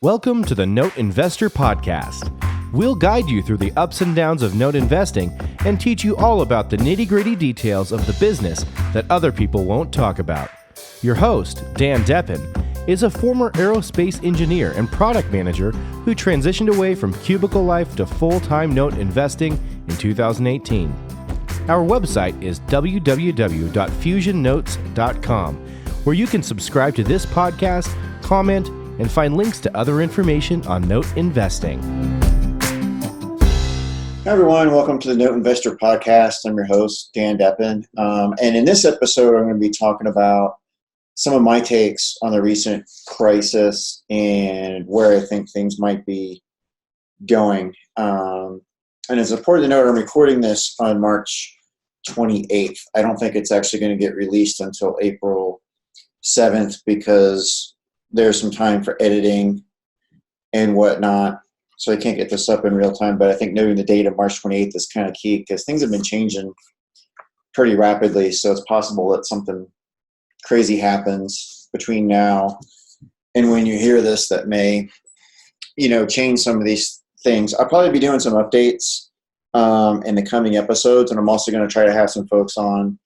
Welcome to the Note Investor Podcast. We'll guide you through the ups and downs of note investing and teach you all about the nitty-gritty details of the business that other people won't talk about. Your host, Dan Deppen, is a former aerospace engineer and product manager who transitioned away from cubicle life to full-time note investing in 2018. Our website is www.fusionnotes.com, where you can subscribe to this podcast, comment, and find links to other information on note investing. Hi, everyone. Welcome to the Note Investor Podcast. I'm your host, Dan Deppen. And in this episode, I'm going to be talking about some of my takes on the recent crisis and where I think things might be going. And it's important to note I'm recording this on March 28th. I don't think it's actually going to get released until April 7th because there's some time for editing and whatnot. So I can't get this up in real time, but I think noting the date of March 28th is kind of key because things have been changing pretty rapidly. So it's possible that something crazy happens between now and when you hear this that may, change some of these things. I'll probably be doing some updates in the coming episodes, and I'm also going to try to have some folks on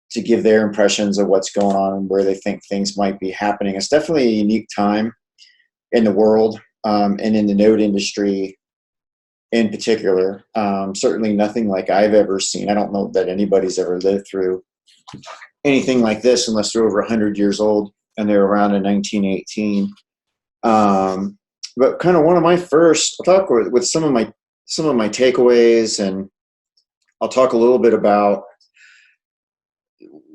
to give their impressions of what's going on and where they think things might be happening. It's definitely a unique time in the world and in the note industry in particular. Certainly nothing like I've ever seen. I don't know that anybody's ever lived through anything like this unless they're over 100 years old and they're around in 1918. But kind of one of my first, I'll talk with some of my takeaways, and I'll talk a little bit about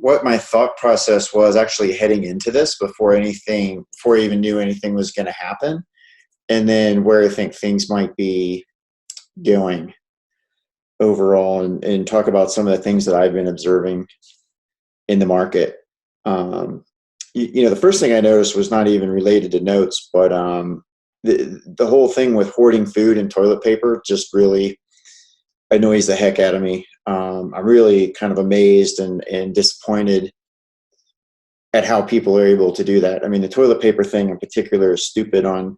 what my thought process was actually heading into this before I even knew anything was going to happen, and then where I think things might be going overall, and talk about some of the things that I've been observing in the market. The first thing I noticed was not even related to notes, but the whole thing with hoarding food and toilet paper just really annoys the heck out of me. I'm really kind of amazed and disappointed at how people are able to do that. I mean, the toilet paper thing in particular is stupid on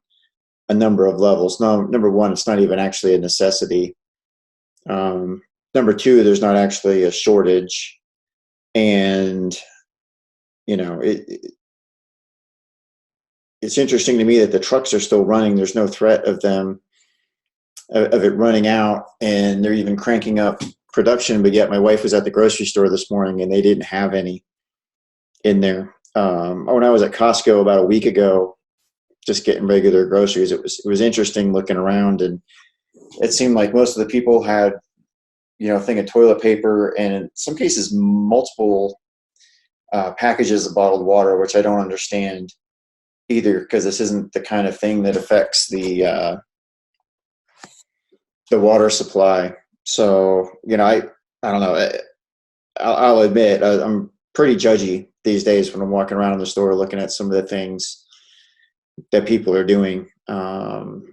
a number of levels. No, number one, it's not even actually a necessity. Number two, there's not actually a shortage. And, it's interesting to me that the trucks are still running. There's no threat of it running out, and they're even cranking up production. But yet my wife was at the grocery store this morning and they didn't have any in there. When I was at Costco about a week ago, just getting regular groceries, it was interesting looking around, and it seemed like most of the people had, a thing of toilet paper, and in some cases multiple packages of bottled water, which I don't understand either, because this isn't the kind of thing that affects the water supply. So, I don't know. I'll admit I'm pretty judgy these days when I'm walking around in the store looking at some of the things that people are doing. And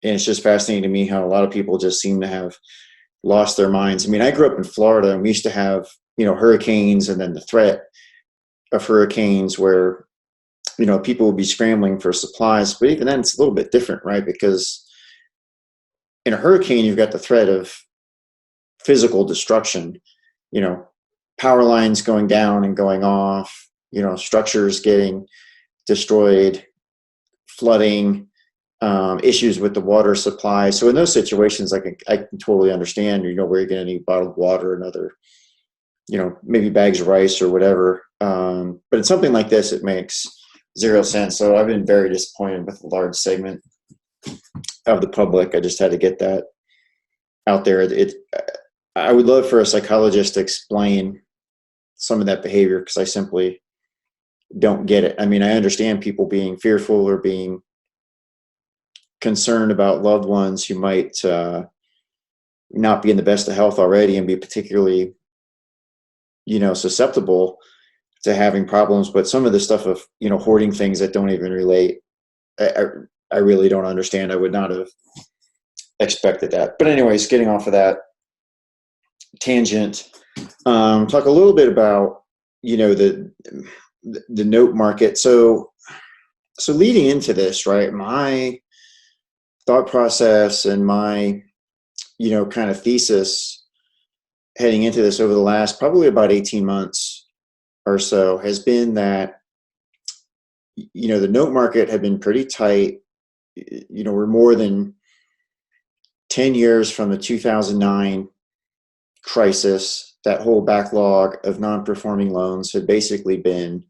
it's just fascinating to me how a lot of people just seem to have lost their minds. I mean, I grew up in Florida, and we used to have, hurricanes, and then the threat of hurricanes where, people would be scrambling for supplies. But even then, it's a little bit different, right? Because in a hurricane, you've got the threat of physical destruction, power lines going down and going off, structures getting destroyed, flooding, issues with the water supply. So in those situations, I can totally understand, where you're going to need bottled water and other, maybe bags of rice or whatever. But in something like this, it makes zero sense. So I've been very disappointed with a large segment of the public. I just had to get that out there. I would love for a psychologist to explain some of that behavior, because I simply don't get it. I mean, I understand people being fearful or being concerned about loved ones who might not be in the best of health already and be particularly, susceptible to having problems. But some of the stuff of, hoarding things that don't even relate, I really don't understand. I would not have expected that. But anyways, getting off of that tangent, talk a little bit about, the note market. So So leading into this, right, my thought process and my, kind of thesis heading into this over the last probably about 18 months or so has been that, the note market had been pretty tight. We're more than 10 years from the 2009 crisis. That whole backlog of non-performing loans had basically been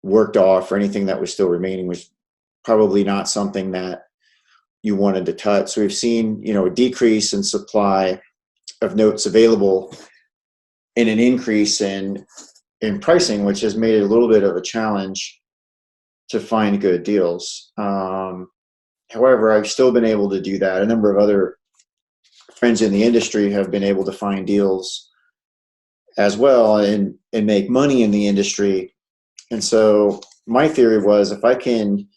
worked off, or anything that was still remaining was probably not something that you wanted to touch. So we've seen, a decrease in supply of notes available and an increase in pricing, which has made it a little bit of a challenge to find good deals. However, I've still been able to do that. A number of other friends in the industry have been able to find deals as well and make money in the industry. And so my theory was, if I can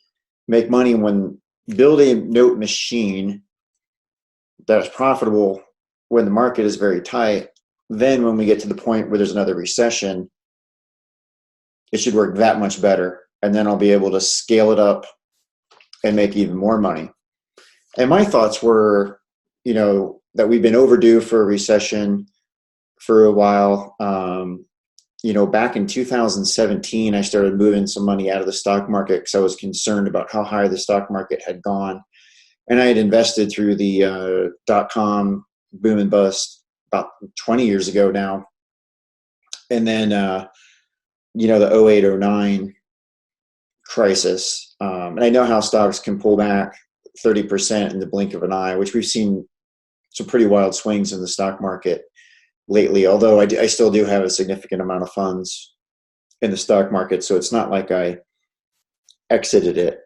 make money when build a note machine that's profitable when the market is very tight, then when we get to the point where there's another recession, it should work that much better. And then I'll be able to scale it up and make even more money. And my thoughts were, that we've been overdue for a recession for a while. Back in 2017, I started moving some money out of the stock market because I was concerned about how high the stock market had gone. And I had invested through the .com boom and bust about 20 years ago now. And then, the 08, 09 crisis. And I know how stocks can pull back 30% in the blink of an eye, which we've seen some pretty wild swings in the stock market lately, although I still do have a significant amount of funds in the stock market. So it's not like I exited it.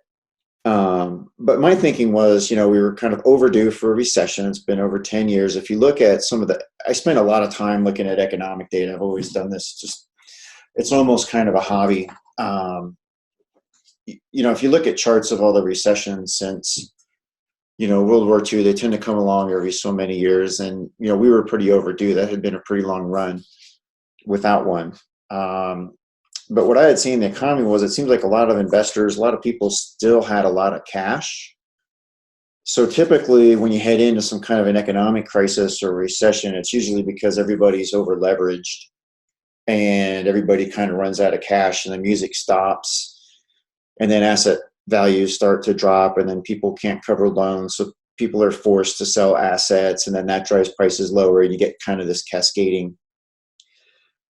But my thinking was, we were kind of overdue for a recession. It's been over 10 years. If you look at I spent a lot of time looking at economic data. I've always done this. It's almost kind of a hobby. If you look at charts of all the recessions since, World War II, they tend to come along every so many years. And, we were pretty overdue. That had been a pretty long run without one. But what I had seen in the economy was, it seems like a lot of investors, a lot of people still had a lot of cash. So typically when you head into some kind of an economic crisis or recession, it's usually because everybody's over leveraged and everybody kind of runs out of cash, and the music stops. And then asset values start to drop, and then people can't cover loans. So people are forced to sell assets, and then that drives prices lower, and you get kind of this cascading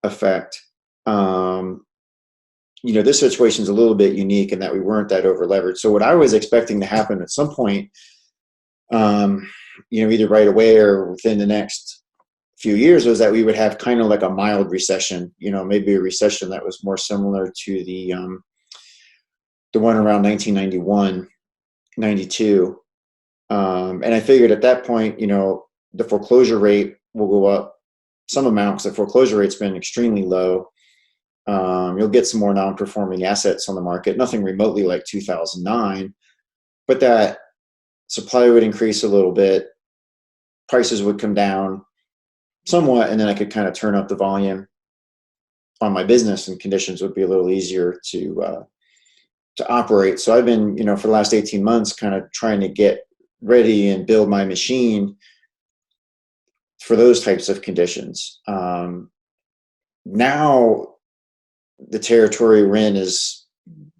effect. This situation is a little bit unique in that we weren't that over leveraged. So what I was expecting to happen at some point, either right away or within the next few years, was that we would have kind of like a mild recession, maybe a recession that was more similar to the one around 1991, 92. And I figured at that point, the foreclosure rate will go up some amount because the foreclosure rate's been extremely low. You'll get some more non-performing assets on the market, nothing remotely like 2009, but that supply would increase a little bit, prices would come down somewhat, and then I could kind of turn up the volume on my business, and conditions would be a little easier to operate. So I've been, for the last 18 months, kind of trying to get ready and build my machine for those types of conditions. Now the territory we're in is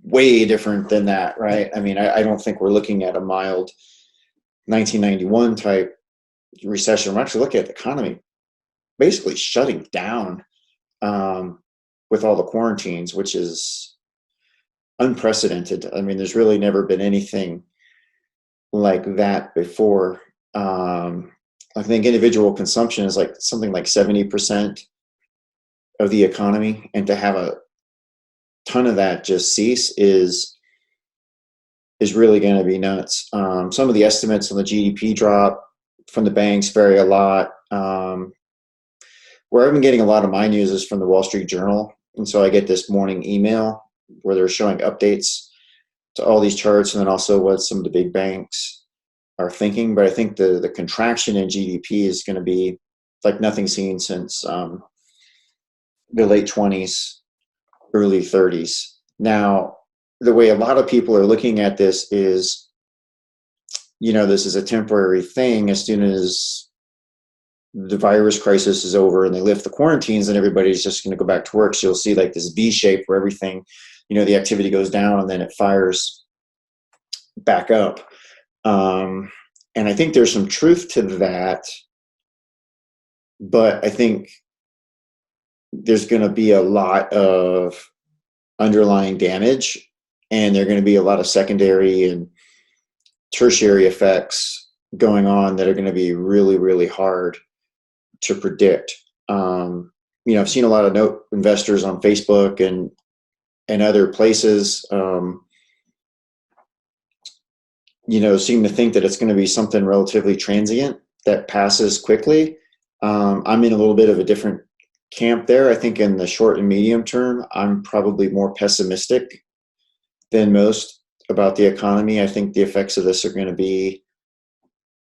way different than that, right? I mean, I don't think we're looking at a mild 1991 type recession. We're actually looking at the economy basically shutting down with all the quarantines, which is unprecedented. I mean, there's really never been anything like that before. I think individual consumption is like something like 70% of the economy, and to have a ton of that just cease is really going to be nuts. Some of the estimates on the GDP drop from the banks vary a lot. Where I've been getting a lot of my news is from the Wall Street Journal, and so I get this morning email where they're showing updates to all these charts, and then also what some of the big banks are thinking. But I think the contraction in GDP is going to be like nothing seen since the late 20s, early 30s. Now, the way a lot of people are looking at this is, this is a temporary thing. As soon as the virus crisis is over and they lift the quarantines, and everybody's just going to go back to work. So you'll see like this V shape where everything, the activity goes down and then it fires back up. And I think there's some truth to that, but I think there's going to be a lot of underlying damage, and there are going to be a lot of secondary and tertiary effects going on that are going to be really, really hard to predict. I've seen a lot of note investors on Facebook and other places, seem to think that it's going to be something relatively transient that passes quickly. I'm in a little bit of a different camp there. I think in the short and medium term, I'm probably more pessimistic than most about the economy. I think the effects of this are going to be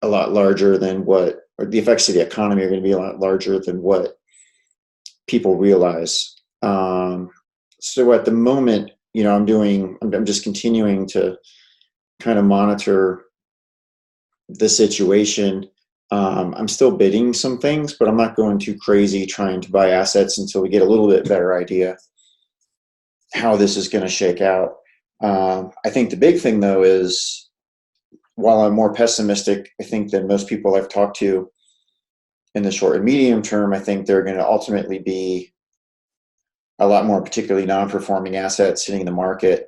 a lot larger than or the effects of the economy are going to be a lot larger than what people realize. So at the moment, I'm just continuing to kind of monitor the situation. I'm still bidding some things, but I'm not going too crazy trying to buy assets until we get a little bit better idea how this is going to shake out. I think the big thing, though, is while I'm more pessimistic, I think, than most people I've talked to in the short and medium term, I think there are going to ultimately be a lot more particularly non-performing assets hitting the market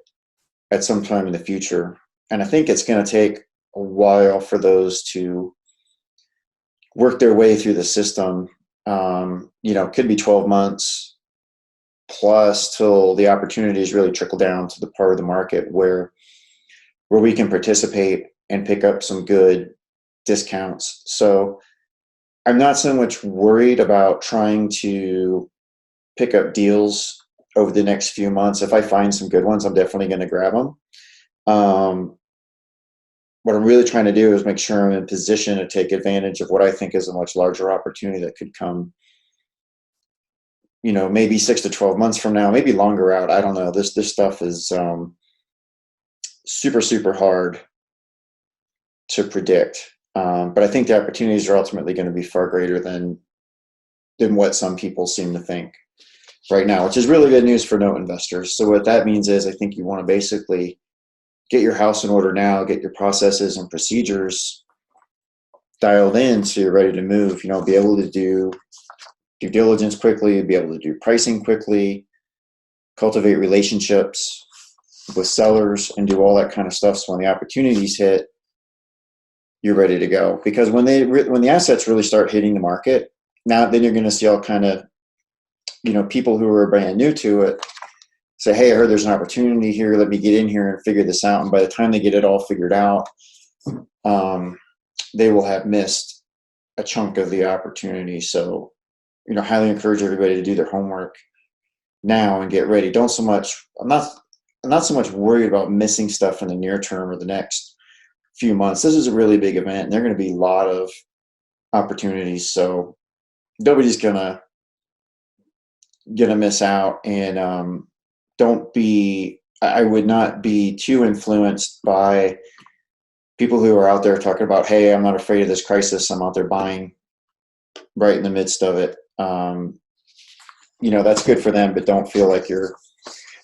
at some time in the future. And I think it's going to take a while for those to work their way through the system. Could be 12 months plus till the opportunities really trickle down to the part of the market where we can participate and pick up some good discounts. So I'm not so much worried about trying to pick up deals over the next few months. If I find some good ones, I'm definitely going to grab them. What I'm really trying to do is make sure I'm in position to take advantage of what I think is a much larger opportunity that could come, maybe 6 to 12 months from now, maybe longer out. I don't know. This stuff is super, super hard to predict. But I think the opportunities are ultimately going to be far greater than what some people seem to think right now, which is really good news for note investors. So what that means is I think you want to basically get your house in order now, get your processes and procedures dialed in so you're ready to move, be able to do due diligence quickly, be able to do pricing quickly, cultivate relationships with sellers, and do all that kind of stuff. So when the opportunities hit, you're ready to go. Because when the assets really start hitting the market, then you're going to see all kind of, people who are brand new to it say, hey, I heard there's an opportunity here. Let me get in here and figure this out. And by the time they get it all figured out, they will have missed a chunk of the opportunity. So, highly encourage everybody to do their homework now and get ready. I'm not so much worried about missing stuff in the near term or the next few months. This is a really big event, and there are going to be a lot of opportunities. So nobody's gonna miss out. And I would not be too influenced by people who are out there talking about, hey, I'm not afraid of this crisis. I'm out there buying right in the midst of it. That's good for them, but don't feel like you're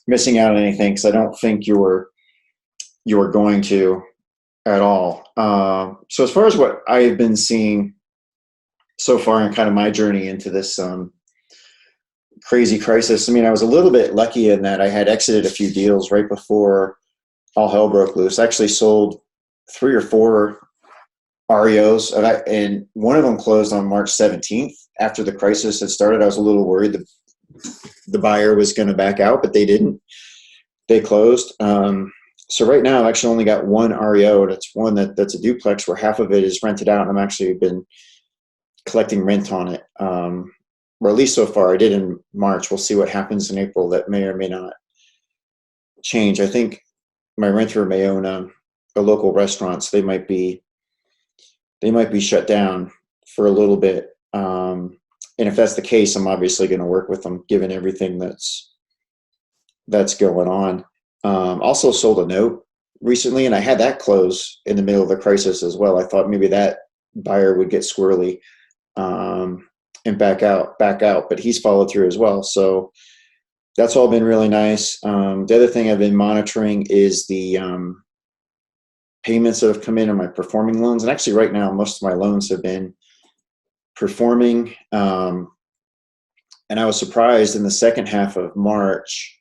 missing out on anything, because I don't think you're going to at all. So as far as what I have been seeing so far in kind of my journey into this crazy crisis, I was a little bit lucky in that I had exited a few deals right before all hell broke loose. I actually sold 3 or 4 REOs, and one of them closed on March 17th after the crisis had started. I was a little worried that the buyer was going to back out, but they didn't. They closed. So right now I've actually only got 1 REO, and it's one that's a duplex where half of it is rented out, and I'm actually been collecting rent on it. Or at least so far. I did in March. We'll see what happens in April. That may or may not change. I think my renter may own a local restaurant, so they might be shut down for a little bit. And if that's the case, I'm obviously going to work with them, given everything that's going on. Also sold a note recently, and I had that close in the middle of the crisis as well. I thought maybe that buyer would get squirrely and back out, but he's followed through as well. So that's all been really nice. The other thing I've been monitoring is the payments that have come in on my performing loans. And actually right now, most of my loans have been performing. And I was surprised in the second half of March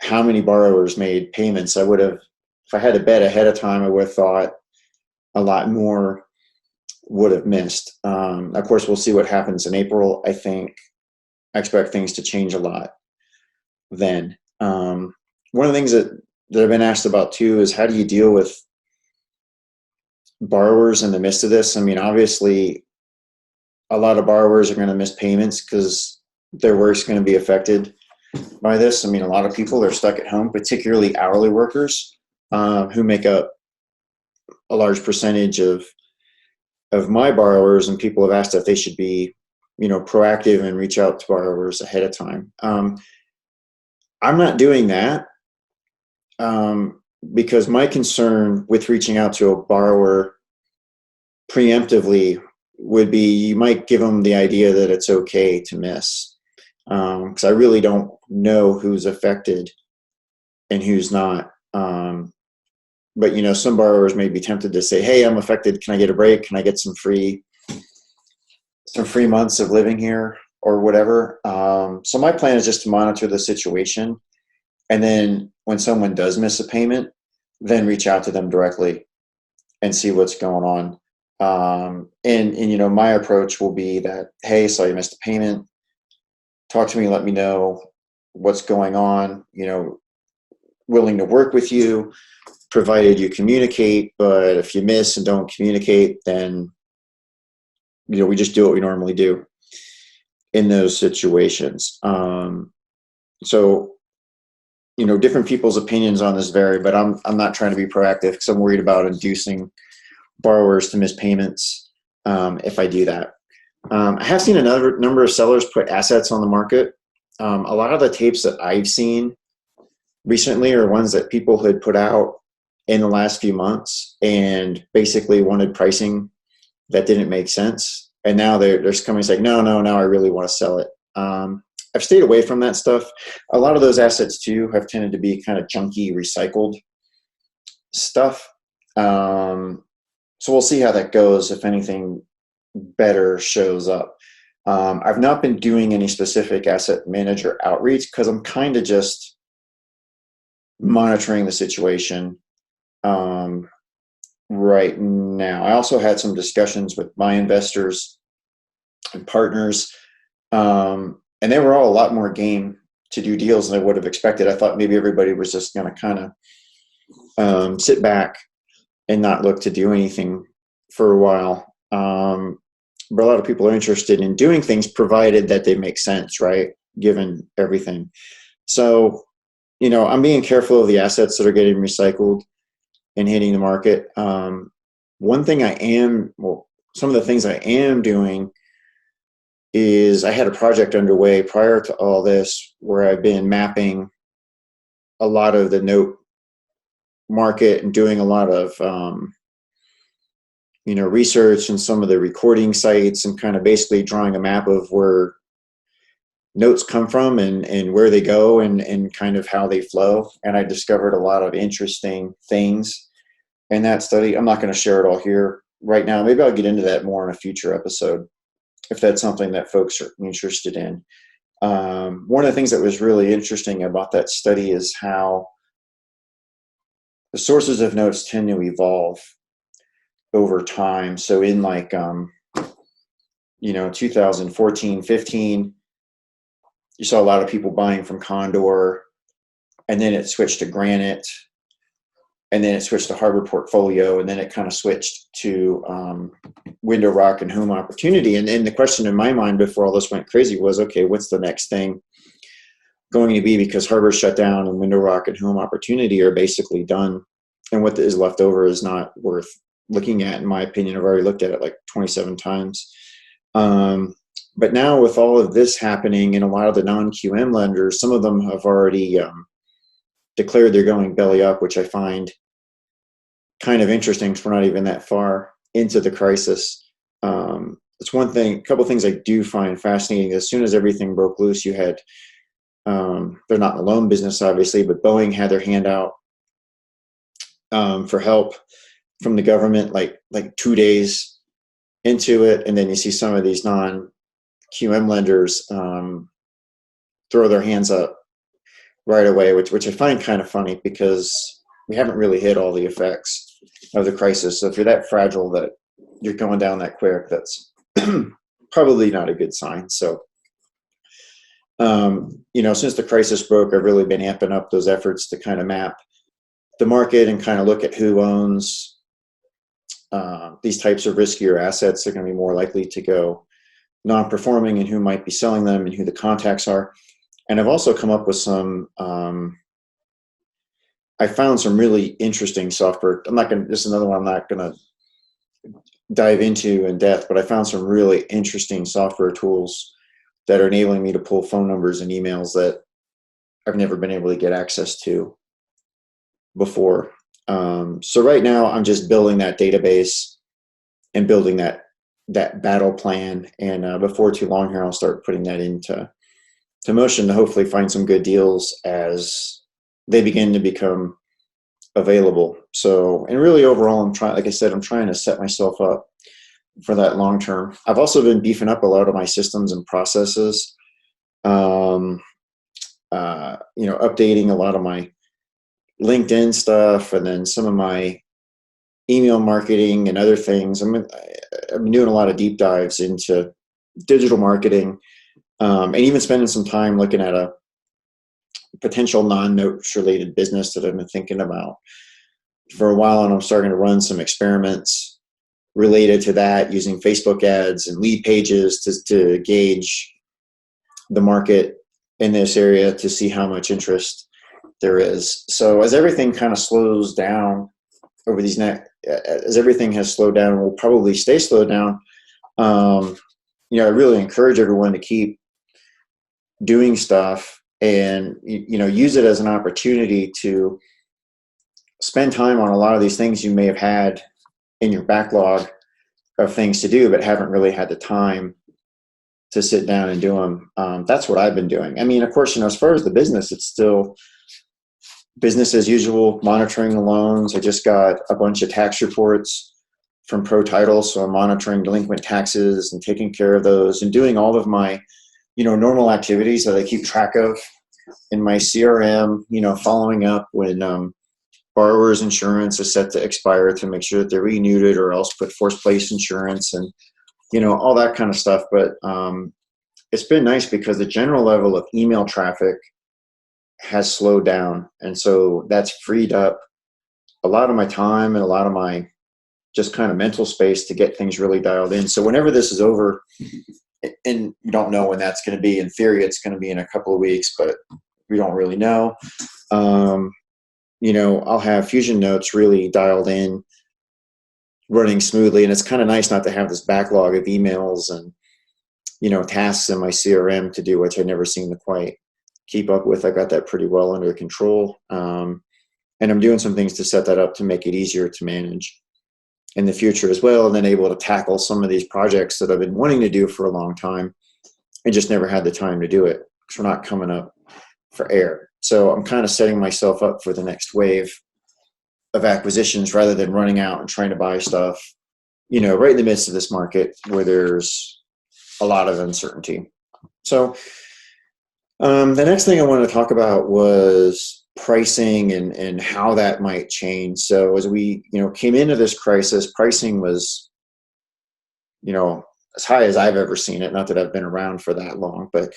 how many borrowers made payments. I would have, if I had to bet ahead of time, I would have thought a lot more would have missed. Of course, we'll see what happens in April. I expect things to change a lot then. One of the things that I've been asked about too is how do you deal with borrowers in the midst of this? I mean, obviously, a lot of borrowers are going to miss payments because their work's going to be affected by this. I mean, a lot of people are stuck at home, particularly hourly workers who make up a large percentage of my borrowers, and people have asked if they should be, proactive and reach out to borrowers ahead of time. I'm not doing that because my concern with reaching out to a borrower preemptively would be you might give them the idea that it's okay to miss, because I really don't know who's affected and who's not. But some borrowers may be tempted to say, "Hey, I'm affected. Can I get a break? Can I get some free months of living here or whatever?" So my plan is just to monitor the situation, and then when someone does miss a payment, then reach out to them directly and see what's going on. And my approach will be that, "Hey, so you missed a payment. Talk to me. Let me know what's going on. Willing to work with you, provided you communicate. But if you miss and don't communicate, then we just do what we normally do in those situations." So different people's opinions on this vary, but I'm not trying to be proactive because I'm worried about inducing borrowers to miss payments if I do that. I have seen another number of sellers put assets on the market. A lot of the tapes that I've seen recently are ones that people had put out in the last few months and basically wanted pricing that didn't make sense. And now they're coming saying, no, I really want to sell it. I've stayed away from that stuff. A lot of those assets too have tended to be kind of junky, recycled stuff. So we'll see how that goes if anything better shows up. I've not been doing any specific asset manager outreach because I'm kind of just monitoring the situation right now. I also had some discussions with my investors and partners, and they were all a lot more game to do deals than I would have expected. I thought maybe everybody was just going to kind of sit back and not look to do anything for a while. But a lot of people are interested in doing things provided that they make sense, right? Given everything. So, I'm being careful of the assets that are getting recycled and hitting the market. Some of the things I am doing is I had a project underway prior to all this where I've been mapping a lot of the note market and doing a lot of research and some of the recording sites and kind of basically drawing a map of where notes come from and where they go and kind of how they flow. And I discovered a lot of interesting things in that study. I'm not going to share it all here right now. Maybe I'll get into that more in a future episode if that's something that folks are interested in. One of the things that was really interesting about that study is how the sources of notes tend to evolve over time. So in 2014, 15, you saw a lot of people buying from Condor, and then it switched to Granite, and then it switched to Harbor Portfolio, and then it kind of switched to Window Rock and Home Opportunity. And the question in my mind before all this went crazy was, okay, what's the next thing going to be? Because Harbor shut down and Window Rock and Home Opportunity are basically done. And what is left over is not worth looking at, in my opinion. I've already looked at it like 27 times. But now with all of this happening and a lot of the non-QM lenders, some of them have already declared they're going belly up, which I find kind of interesting because we're not even that far into the crisis. It's one thing, a couple of things I do find fascinating. As soon as everything broke loose, you had, they're not in the loan business, obviously, but Boeing had their hand out for help from the government, like 2 days into it. And then you see some of these non-QM lenders throw their hands up right away, which I find kind of funny because we haven't really hit all the effects of the crisis. So if you're that fragile that you're going down that quick, that's probably not a good sign. So, since the crisis broke, I've really been amping up those efforts to kind of map the market and kind of look at who owns these types of riskier assets. They're going to be more likely to go non-performing, and who might be selling them, and who the contacts are. And I've also come up with some, I found some really interesting software. This is another one I'm not going to dive into in depth, but I found some really interesting software tools that are enabling me to pull phone numbers and emails that I've never been able to get access to before. So right now I'm just building that database and building that battle plan. And before too long here, I'll start putting that into motion to hopefully find some good deals as they begin to become available. So, and really overall, I'm trying to set myself up for that long term. I've also been beefing up a lot of my systems and processes, updating a lot of my LinkedIn stuff, and then some of my email marketing and other things. I've been doing a lot of deep dives into digital marketing, and even spending some time looking at a potential non-notes related business that I've been thinking about for a while. And I'm starting to run some experiments related to that using Facebook ads and lead pages to gauge the market in this area to see how much interest there is. So as everything kind of slows down over as everything has slowed down, will probably stay slowed down. I really encourage everyone to keep doing stuff and, use it as an opportunity to spend time on a lot of these things you may have had in your backlog of things to do, but haven't really had the time to sit down and do them. That's what I've been doing. I mean, of course, as far as the business, it's still business as usual, monitoring the loans. I just got a bunch of tax reports from Pro Title, so I'm monitoring delinquent taxes and taking care of those and doing all of my, normal activities that I keep track of in my CRM, following up when borrower's insurance is set to expire to make sure that they're renewed it, or else put forced place insurance and, all that kind of stuff. But it's been nice because the general level of email traffic has slowed down. And so that's freed up a lot of my time and a lot of my just kind of mental space to get things really dialed in. So whenever this is over, and you don't know when that's going to be, in theory, it's going to be in a couple of weeks, but we don't really know. I'll have Fusion Notes really dialed in, running smoothly. And it's kind of nice not to have this backlog of emails and, tasks in my CRM to do, which I never seem to quite keep up with. I got that pretty well under control. And I'm doing some things to set that up to make it easier to manage in the future as well, and then able to tackle some of these projects that I've been wanting to do for a long time and just never had the time to do it because we're not coming up for air. So I'm kind of setting myself up for the next wave of acquisitions rather than running out and trying to buy stuff, right in the midst of this market where there's a lot of uncertainty. So the next thing I wanted to talk about was pricing and how that might change. So as we, came into this crisis, pricing was, as high as I've ever seen it. Not that I've been around for that long, but,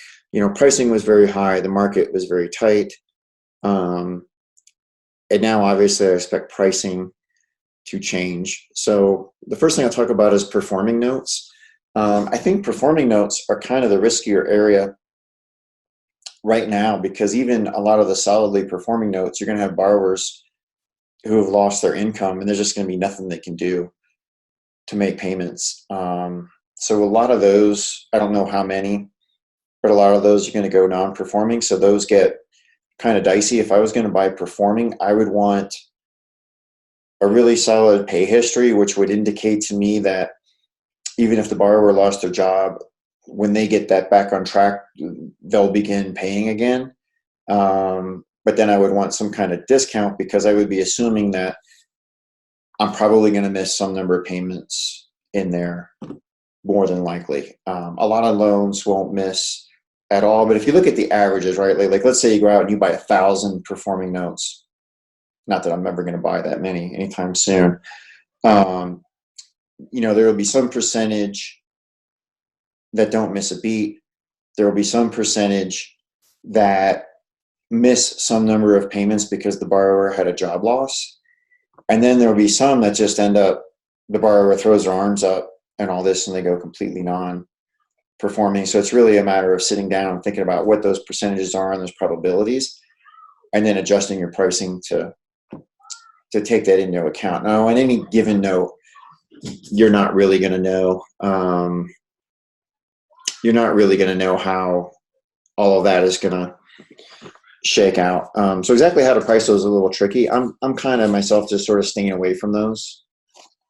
pricing was very high. The market was very tight. And now obviously I expect pricing to change. So the first thing I'll talk about is performing notes. I think performing notes are kind of the riskier area right now, because even a lot of the solidly performing notes, you're going to have borrowers who have lost their income and there's just going to be nothing they can do to make payments. So a lot of those, I don't know how many, but a lot of those are going to go non-performing. So those get kind of dicey. If I was going to buy performing, I would want a really solid pay history, which would indicate to me that even if the borrower lost their job, when they get that back on track, they'll begin paying again. But then I would want some kind of discount, because I would be assuming that I'm probably going to miss some number of payments in there, more than likely. A lot of loans won't miss at all. But if you look at the averages, right, like let's say you go out and you buy 1,000 performing notes. Not that I'm ever going to buy that many anytime soon. There will be some percentage that don't miss a beat. There will be some percentage that miss some number of payments because the borrower had a job loss. And then there will be some that just end up, the borrower throws their arms up and all this, and they go completely non-performing. So it's really a matter of sitting down and thinking about what those percentages are and those probabilities, and then adjusting your pricing to take that into account. Now, on any given note, you're not really going to know. You're not really going to know how all of that is going to shake out. So exactly how to price those is a little tricky. I'm kind of myself just sort of staying away from those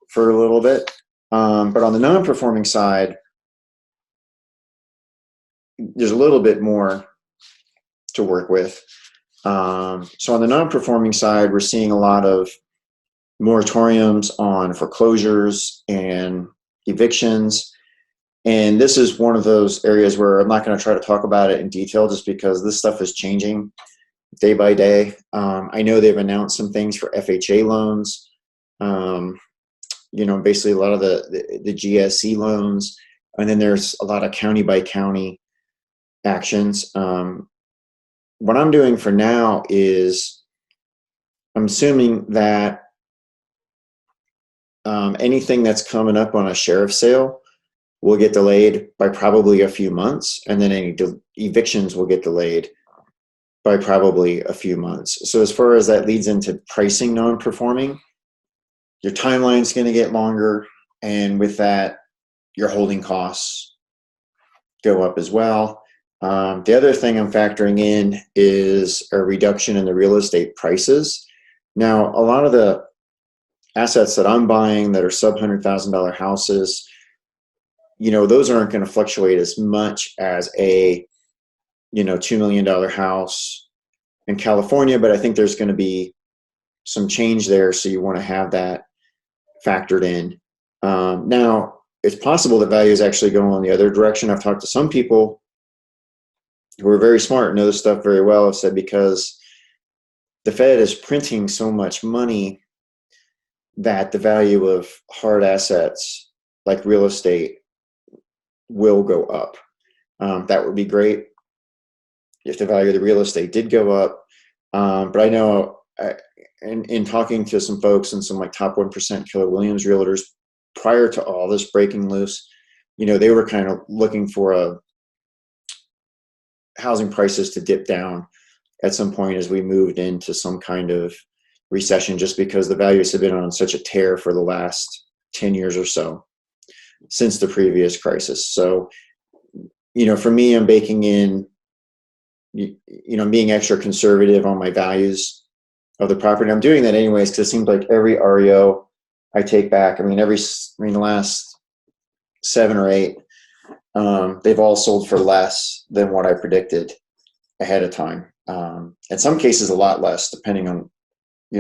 for a little bit. But on the non-performing side, there's a little bit more to work with. So on the non-performing side, we're seeing a lot of moratoriums on foreclosures and evictions. And this is one of those areas where I'm not going to try to talk about it in detail, just because this stuff is changing day by day. I know they've announced some things for FHA loans, basically a lot of the GSE loans. And then there's a lot of county by county actions. What I'm doing for now is I'm assuming that anything that's coming up on a sheriff's sale will get delayed by probably a few months, and then any evictions will get delayed by probably a few months. So as far as that leads into pricing non-performing, your timeline's going to get longer, and with that, your holding costs go up as well. The other thing I'm factoring in is a reduction in the real estate prices. Now, a lot of the assets that I'm buying that are sub $100,000 houses, those aren't going to fluctuate as much as a, $2 million house in California, but I think there's going to be some change there. So you want to have that factored in. Now, it's possible that values actually go in the other direction. I've talked to some people who are very smart and know this stuff very well, have said because the Fed is printing so much money that the value of hard assets like real estate will go up. That would be great if the value of the real estate did go up. But I know in talking to some folks and some like top 1% Keller Williams realtors prior to all this breaking loose, they were kind of looking for housing prices to dip down at some point as we moved into some kind of recession, just because the values have been on such a tear for the last 10 years or so since the previous crisis. So, for me, I'm baking in, being extra conservative on my values of the property. I'm doing that anyways, because it seems like every REO I take back, the last 7 or 8, they've all sold for less than what I predicted ahead of time. In some cases, a lot less, depending on,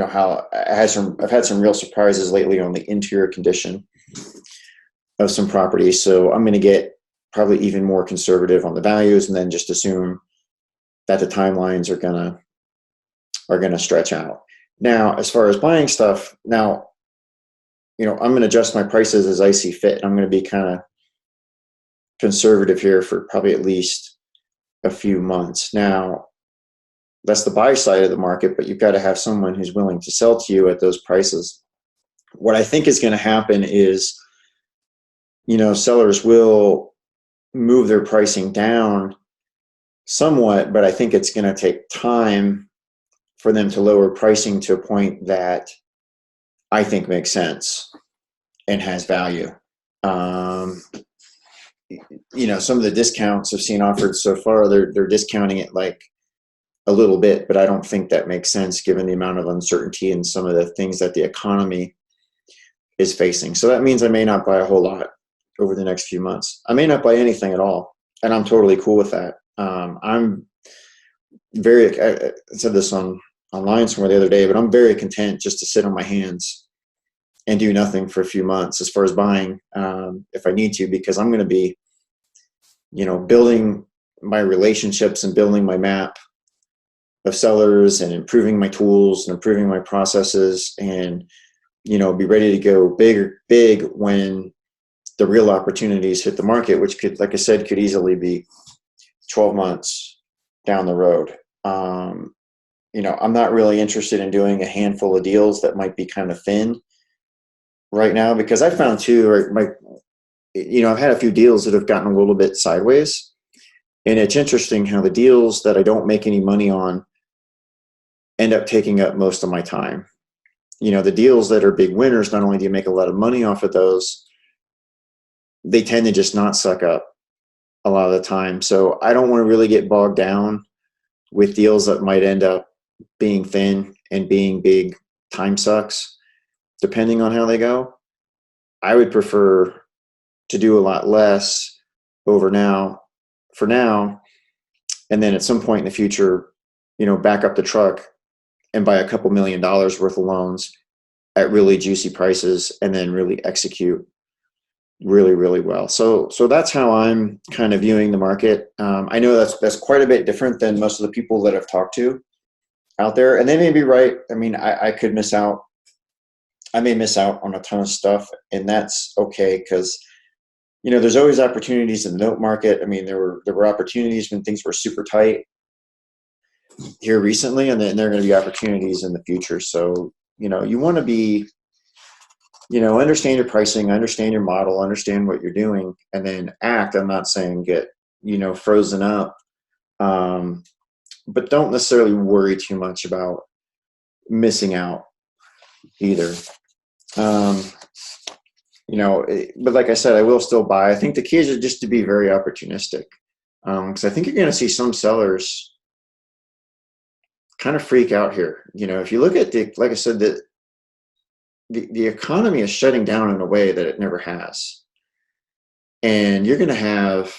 how I've had some real surprises lately on the interior condition of some properties. So I'm going to get probably even more conservative on the values, and then just assume that the timelines are going to stretch out. Now, as far as buying stuff, I'm going to adjust my prices as I see fit. I'm going to be kind of conservative here for probably at least a few months. Now, that's the buy side of the market, but you've got to have someone who's willing to sell to you at those prices. What I think is going to happen is, sellers will move their pricing down somewhat, but I think it's going to take time for them to lower pricing to a point that I think makes sense and has value. Some of the discounts I've seen offered so far, they're discounting it like a little bit, but I don't think that makes sense given the amount of uncertainty and some of the things that the economy is facing. So that means I may not buy a whole lot over the next few months. I may not buy anything at all, and I'm totally cool with that. I'm I said this online somewhere the other day, but I'm very content just to sit on my hands and do nothing for a few months as far as buying, if I need to, because I'm going to be, building my relationships and building my map of sellers and improving my tools and improving my processes, and be ready to go big when the real opportunities hit the market, which could, like I said, could easily be 12 months down the road. I'm not really interested in doing a handful of deals that might be kind of thin right now, because I found too, I've had a few deals that have gotten a little bit sideways, and it's interesting how the deals that I don't make any money on end up taking up most of my time. The deals that are big winners, not only do you make a lot of money off of those, they tend to just not suck up a lot of the time. So I don't want to really get bogged down with deals that might end up being thin and being big time sucks, depending on how they go. I would prefer to do a lot less for now, and then at some point in the future, back up the truck and buy a couple $1 million worth of loans at really juicy prices, and then really execute really, really well. So that's how I'm kind of viewing the market. I know that's quite a bit different than most of the people that I've talked to out there, and they may be right. I mean, I could miss out. I may miss out on a ton of stuff, and that's okay, because there's always opportunities in the note market. I mean, there were opportunities when things were super tight here recently, and then there are going to be opportunities in the future. So you want to be, understand your pricing, understand your model, understand what you're doing, and then act. I'm not saying get frozen up, but don't necessarily worry too much about missing out either. But like I said, I will still buy. I think the key is just to be very opportunistic, because I think you're going to see some sellers kind of freak out here. If you look at like I said, the economy is shutting down in a way that it never has, and you're going to have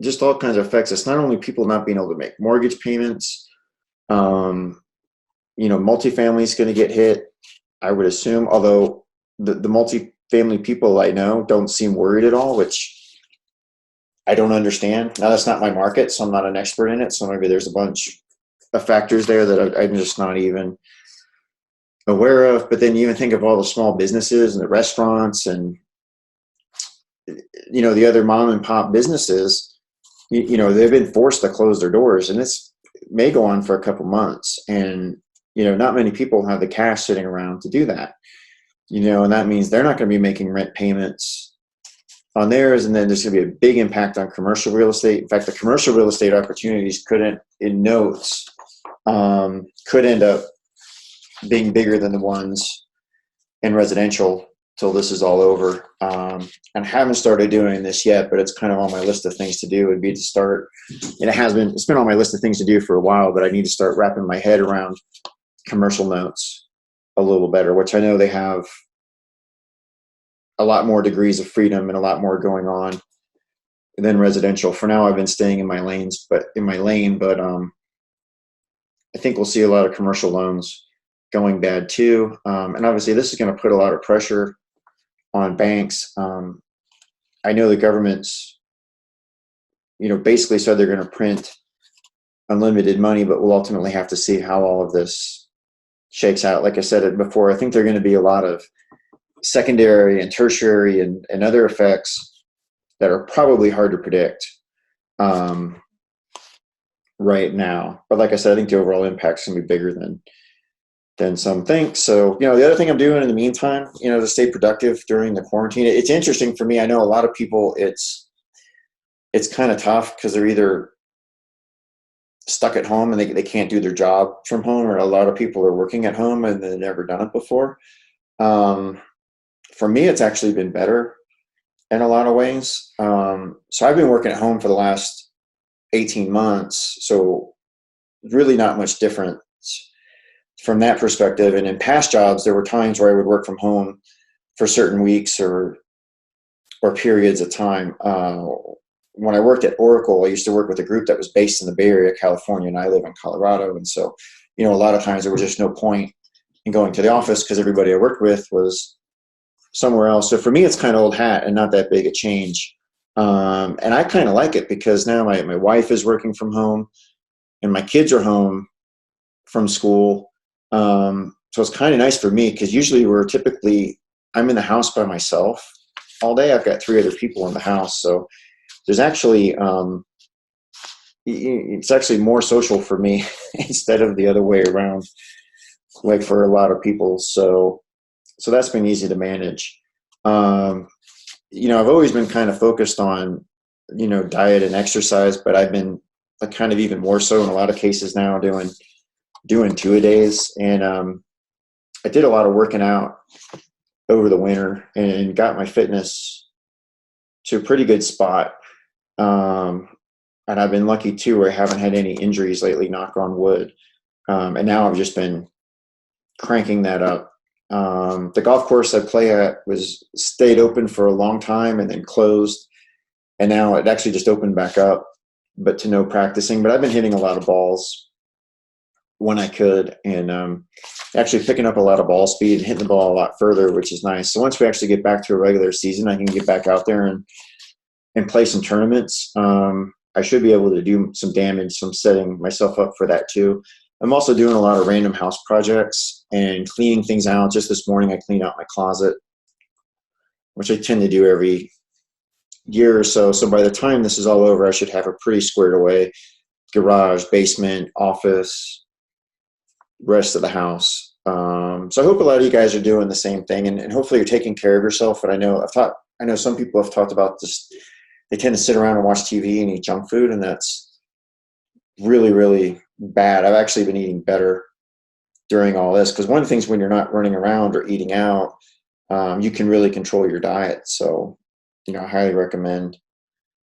just all kinds of effects. It's not only people not being able to make mortgage payments. Multifamily is going to get hit, I would assume, although the multifamily people I know don't seem worried at all, which I don't understand. Now, that's not my market, so I'm not an expert in it. So maybe there's a bunch of factors there that I'm just not even aware of. But then you even think of all the small businesses and the restaurants and, the other mom and pop businesses, they've been forced to close their doors, and this may go on for a couple months. And, not many people have the cash sitting around to do that, and that means they're not going to be making rent payments on theirs. And then there's going to be a big impact on commercial real estate. In fact, the commercial real estate opportunities in notes, could end up being bigger than the ones in residential till this is all over. And haven't started doing this yet, but it's kind of on my list of things to do. Would be to start, and it's been on my list of things to do for a while, but I need to start wrapping my head around commercial notes a little better, which I know they have a lot more degrees of freedom and a lot more going on than residential. For now, I've been staying in my lane, but I think we'll see a lot of commercial loans going bad too. And obviously this is going to put a lot of pressure on banks. I know the government's, basically said they're going to print unlimited money, but we'll ultimately have to see how all of this shakes out. Like I said it before, I think there are going to be a lot of secondary and tertiary and other effects that are probably hard to predict right now. But like I said, I think the overall impact is going to be bigger than some think. So, the other thing I'm doing in the meantime, to stay productive during the quarantine, it's interesting for me. I know a lot of people, it's kind of tough because they're either stuck at home and they can't do their job from home, or a lot of people are working at home and they've never done it before. For me, it's actually been better in a lot of ways. So I've been working at home for the last 18 months. So really not much different from that perspective. And in past jobs, there were times where I would work from home for certain weeks or periods of time. When I worked at Oracle, I used to work with a group that was based in the Bay Area, California, and I live in Colorado. And so, a lot of times there was just no point in going to the office because everybody I worked with was somewhere else. So for me, it's kind of old hat and not that big a change. And I kind of like it because now my wife is working from home and my kids are home from school. So it's kind of nice for me because usually I'm in the house by myself all day. I've got 3 other people in the house. So there's actually, it's actually more social for me instead of the other way around, like for a lot of people. So that's been easy to manage. I've always been kind of focused on, diet and exercise, but I've been like kind of even more so in a lot of cases now doing 2-a-days. And I did a lot of working out over the winter and got my fitness to a pretty good spot. And I've been lucky too, where I haven't had any injuries lately, knock on wood. And now I've just been cranking that up. The golf course I play at stayed open for a long time and then closed. And now it actually just opened back up, but to no practicing. But I've been hitting a lot of balls when I could, and actually picking up a lot of ball speed and hitting the ball a lot further, which is nice. So once we actually get back to a regular season, I can get back out there and play some tournaments. I should be able to do some damage. So I'm setting myself up for that too. I'm also doing a lot of random house projects and cleaning things out. Just this morning, I cleaned out my closet, which I tend to do every year or so. So by the time this is all over, I should have it pretty squared away. Garage, basement, office, rest of the house. So I hope a lot of you guys are doing the same thing, and hopefully you're taking care of yourself. But I know some people have talked about this. They tend to sit around and watch TV and eat junk food, and that's really, really bad. I've actually been eating better during all this, because one of the things when you're not running around or eating out, you can really control your diet. So, I highly recommend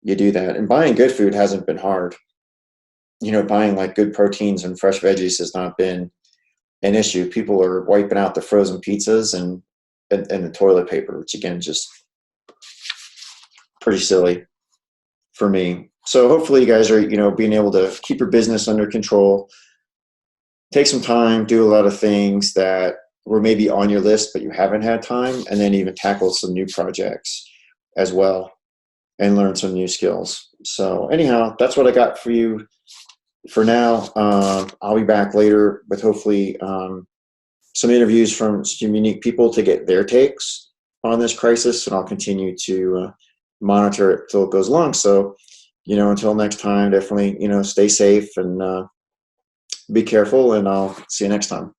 you do that. And buying good food hasn't been hard. Buying like good proteins and fresh veggies has not been an issue. People are wiping out the frozen pizzas and the toilet paper, which again, just pretty silly for me. So hopefully you guys are, being able to keep your business under control, take some time, do a lot of things that were maybe on your list, but you haven't had time, and then even tackle some new projects as well and learn some new skills. So anyhow, that's what I got for you for now. I'll be back later with hopefully some interviews from some unique people to get their takes on this crisis, and I'll continue to monitor it till it goes along. So, until next time, definitely, stay safe and be careful, and I'll see you next time.